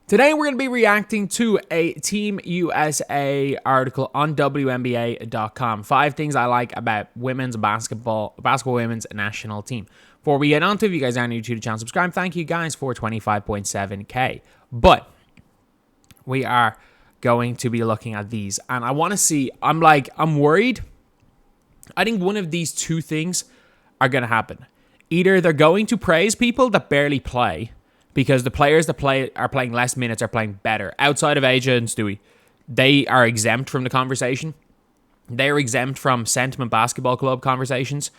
Today we're going to be reacting to a Team USA article on WNBA.com. 5 things I like about women's basketball women's national team. Before we get on to it, if you guys are new to the channel, subscribe. Thank you guys for 25.7k. But we are going to be looking at these, and I want to see. I'm worried. I think one of these 2 things are going to happen. Either they're going to praise people that barely play, because the players that are playing less minutes are playing better. Outside of Asia and Stewie, they are exempt from the conversation. They are exempt from Sentiment Basketball Club conversations.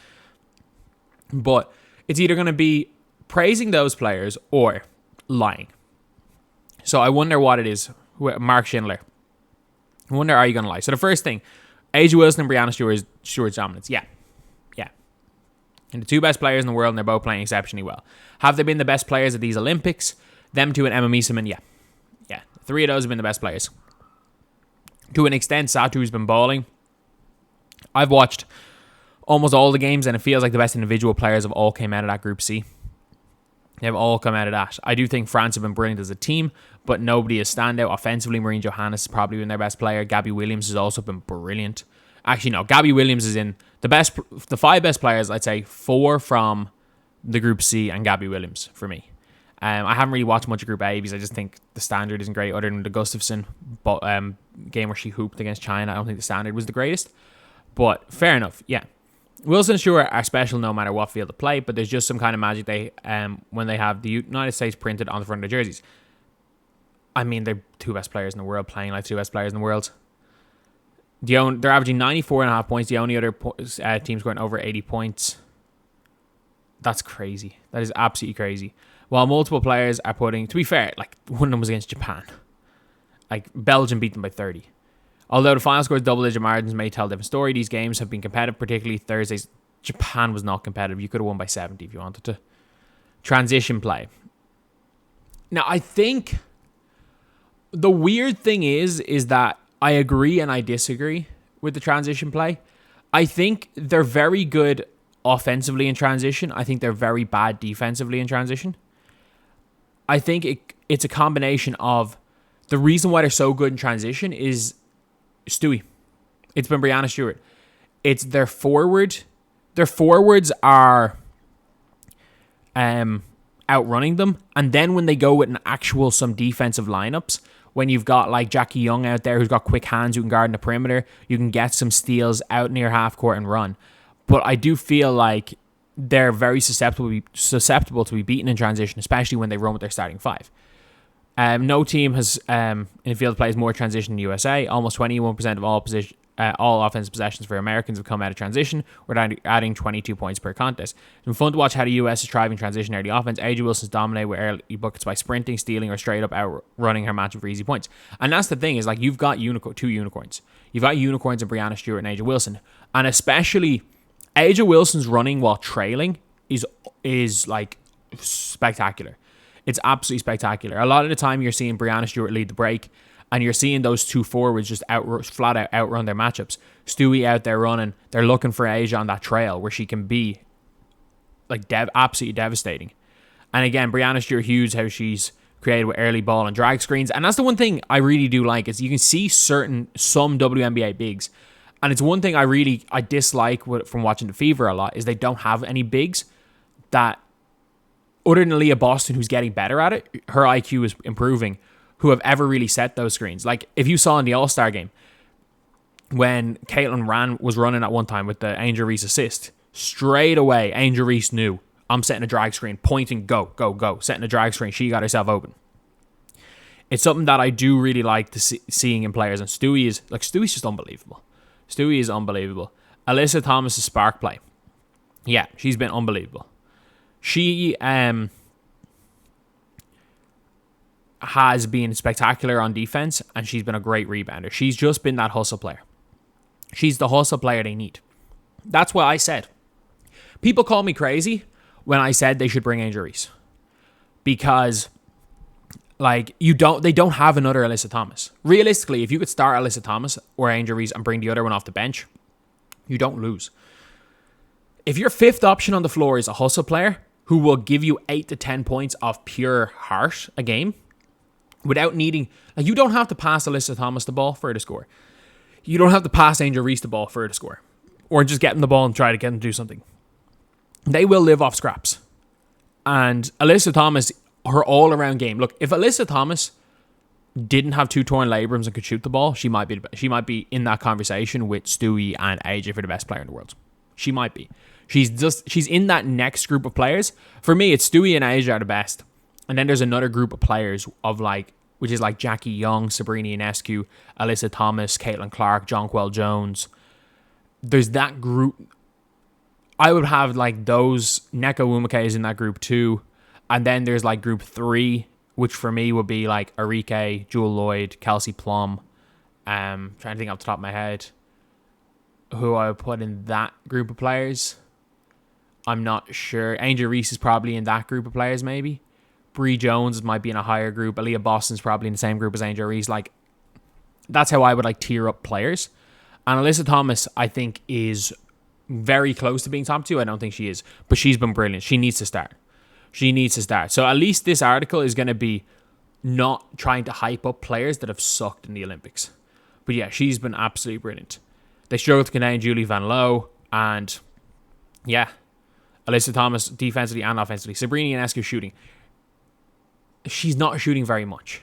But it's either going to be praising those players or lying. So I wonder what it is. Mark Schindler. I wonder, are you going to lie? So the first thing, A'ja Wilson and Brianna Stewart's dominance. Yeah. And the 2 best players in the world, and they're both playing exceptionally well. Have they been the best players at these Olympics? Them 2 and Emma Meeseman, yeah. 3 of those have been the best players. To an extent, Satu's been balling. I've watched almost all the games, and it feels like the best individual players have all came out of that Group C. They've all come out of that. I do think France have been brilliant as a team, but nobody is standout. Offensively, Maureen Johannes has probably been their best player. Gabby Williams has also been brilliant. Actually, no, Gabby Williams is in the 5 best players. I'd say 4 from the Group C and Gabby Williams for me. I haven't really watched much of Group A because I just think the standard isn't great, other than the Gustafsson game where she hooped against China. I don't think the standard was the greatest, but fair enough. Yeah, Wilson and Stewart are special no matter what field they play, but there's just some kind of magic when they have the United States printed on the front of their jerseys. I mean, they're 2 best players in the world playing like 2 best players in the world. They're averaging 94.5 points. The only other team scoring over 80 points. That's crazy. That is absolutely crazy. While multiple players are putting, to be fair, like one of them was against Japan. Like Belgium beat them by 30. Although the final scores double-digit margins may tell a different story, these games have been competitive, particularly Thursdays. Japan was not competitive. You could have won by 70 if you wanted to. Transition play. Now, I think the weird thing is that I agree and I disagree with the transition play. I think they're very good offensively in transition. I think they're very bad defensively in transition. I think it's a combination of the reason why they're so good in transition is Stewie. It's been Brianna Stewart. It's their forward. Their forwards are outrunning them. And then when they go with some defensive lineups, when you've got like Jackie Young out there who's got quick hands who can guard in the perimeter, you can get some steals out near half court and run. But I do feel like they're very susceptible to be beaten in transition, especially when they run with their starting 5. No team has in the field plays more transition in the USA. Almost 21% of all offensive possessions for Americans have come out of transition. We're adding 22 points per contest. It's been fun to watch how the US is thriving transition early offense. A'ja Wilson's dominated with early buckets by sprinting, stealing, or straight up outrunning her match for easy points. And that's the thing, is like you've got 2 unicorns. You've got unicorns in Brianna Stewart and A'ja Wilson. And especially A'ja Wilson's running while trailing is like spectacular. It's absolutely spectacular. A lot of the time you're seeing Brianna Stewart lead the break, and you're seeing those 2 forwards just flat out outrun their matchups. Stewie out there running. They're looking for A'ja on that trail where she can be like absolutely devastating. And again, Brianna Stewart huge how she's created with early ball and drag screens. And that's the one thing I really do like, is you can see some WNBA bigs. And it's one thing I dislike from watching the Fever a lot, is they don't have any bigs that, other than Leah Boston, who's getting better at it, her IQ is improving, who have ever really set those screens. Like if you saw in the All-Star game, when Caitlin was running at one time with the Angel Reese assist, straight away Angel Reese knew, I'm setting a drag screen, pointing, go, setting a drag screen. She got herself open. It's something that I do really like seeing in players, and Stewie's just unbelievable. Stewie is unbelievable. Alyssa Thomas's spark play. Yeah, she's been unbelievable. She has been spectacular on defense, and she's been a great rebounder. She's just been that hustle player. She's the hustle player they need. That's why I said, people call me crazy when I said they should bring Angel Reese, because like they don't have another Alyssa Thomas. Realistically, if you could start Alyssa Thomas or Angel Reese and bring the other one off the bench, you don't lose. If your 5th option on the floor is a hustle player who will give you 8 to 10 points of pure heart a game, without needing, like, you don't have to pass Alyssa Thomas the ball for her to score. You don't have to pass Angel Reese the ball for her to score. Or just get them the ball and try to get them to do something. They will live off scraps. And Alyssa Thomas, her all-around game. Look, if Alyssa Thomas didn't have 2 torn labrums and could shoot the ball, she might be in that conversation with Stewie and AJ for the best player in the world. She might be. She's in that next group of players. For me, it's Stewie and AJ are the best. And then there's another group of players which is like Jackie Young, Sabrina Ionescu, Alyssa Thomas, Caitlin Clark, Jonquel Jones. There's that group. I would have like those. Neko Umake is in that group too. And then there's like group 3, which for me would be like Arike, Jewel Lloyd, Kelsey Plum. Trying to think off the top of my head who I would put in that group of players. I'm not sure. Angel Reese is probably in that group of players, maybe. Bree Jones might be in a higher group. Aaliyah Boston's probably in the same group as Angel Reese. Like, that's how I would like tier up players. And Alyssa Thomas, I think, is very close to being top 2. I don't think she is. But she's been brilliant. She needs to start. So at least this article is going to be not trying to hype up players that have sucked in the Olympics. But yeah, she's been absolutely brilliant. They struggled to contain Julie Van Loo. And yeah, Alyssa Thomas defensively and offensively. Sabrina Ionescu shooting. She's not shooting very much.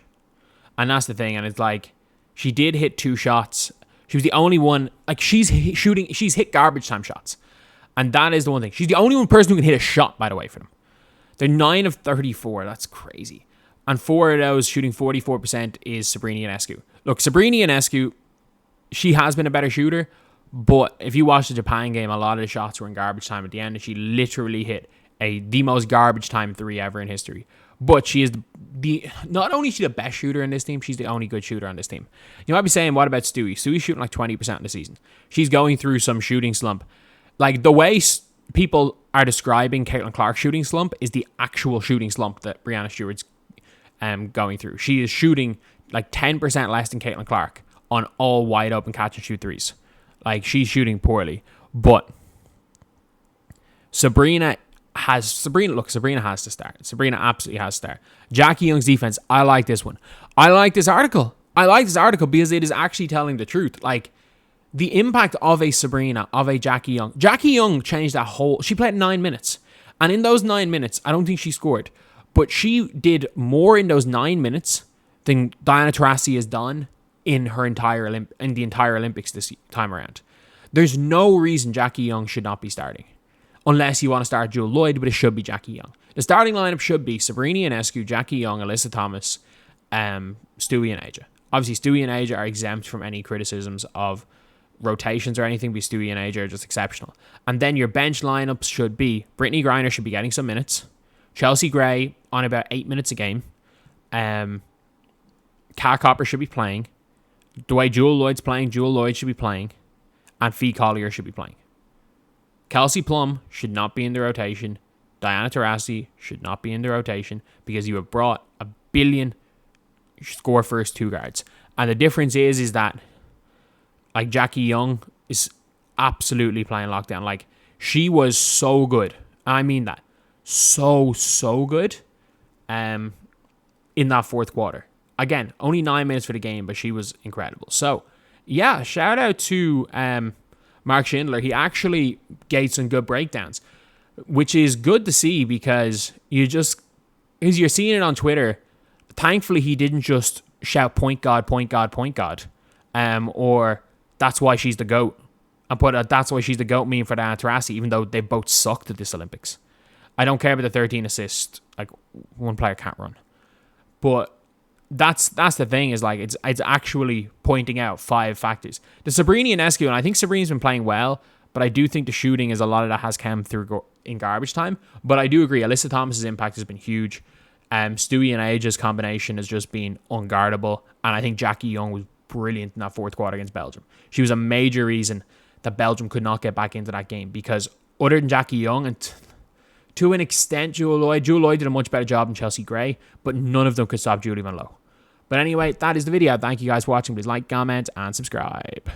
And that's the thing. And it's like, she did hit 2 shots. She was the only one, like, she's hit garbage time shots. And that is the one thing. She's the only one person who can hit a shot, by the way, for them. They're 9 of 34. That's crazy. And 4 of those, shooting 44%, is Sabrina Ionescu. Look, Sabrina Ionescu, she has been a better shooter, but if you watch the Japan game, a lot of the shots were in garbage time at the end, and she literally hit the most garbage time 3 ever in history. But she is not only is she the best shooter in this team, she's the only good shooter on this team. You might be saying, what about Stewie? Stewie's shooting like 20% in the season. She's going through some shooting slump. Like, the way people are describing Caitlin Clark's shooting slump is the actual shooting slump that Brianna Stewart's going through. She is shooting like 10% less than Caitlin Clark on all wide open catch and shoot threes. Like, she's shooting poorly. But Sabrina has to start. Sabrina absolutely has to start. Jackie Young's defense, I like this one. I like this article because it is actually telling the truth. Like, the impact of a Sabrina, of a Jackie Young. Jackie Young changed that whole... She played 9 minutes. And in those 9 minutes, I don't think she scored. But she did more in those 9 minutes than Diana Taurasi has done in the entire Olympics this time around. There's no reason Jackie Young should not be starting. Unless you want to start Jewel Lloyd, but it should be Jackie Young. The starting lineup should be Sabrina Ionescu, Jackie Young, Alyssa Thomas, Stewie and AJ. Obviously, Stewie and AJ are exempt from any criticisms of rotations or anything, because Stewie and AJ are just exceptional. And then your bench lineups should be Brittany Griner should be getting some minutes, Chelsea Gray on about 8 minutes a game, Kat Copper should be playing, the way Jewel Lloyd's playing, Jewel Lloyd should be playing, and Fee Collier should be playing. Kelsey Plum should not be in the rotation. Diana Taurasi should not be in the rotation, because you have brought a billion score first 2 guards. And the difference is that, like, Jackie Young is absolutely playing lockdown. Like, she was so good. I mean that. So good in that 4th quarter. Again, only 9 minutes for the game, but she was incredible. So, yeah, shout out to Mark Schindler. He actually gave some good breakdowns, which is good to see, because you're seeing it on Twitter. Thankfully, he didn't just shout point guard, point guard, point guard, or that's why she's the GOAT. And put a that's why she's the GOAT meme for Diana Taurasi, even though they both sucked at this Olympics. I don't care about the 13 assists. Like, one player can't run. But that's the thing, is like, it's actually pointing out 5 factors. The Sabrina Ionescu, and I think Sabrina's been playing well, but I do think the shooting is a lot of that has come through in garbage time. But I do agree, Alyssa Thomas's impact has been huge. Stewie and AJ's combination has just been unguardable. And I think Jackie Young was brilliant in that 4th quarter against Belgium. She was a major reason that Belgium could not get back into that game, because other than Jackie Young, and to an extent Jewel Lloyd did a much better job than Chelsea Gray, but none of them could stop Julie Van Loo. But anyway, that is the video. Thank you guys for watching. Please like, comment, and subscribe.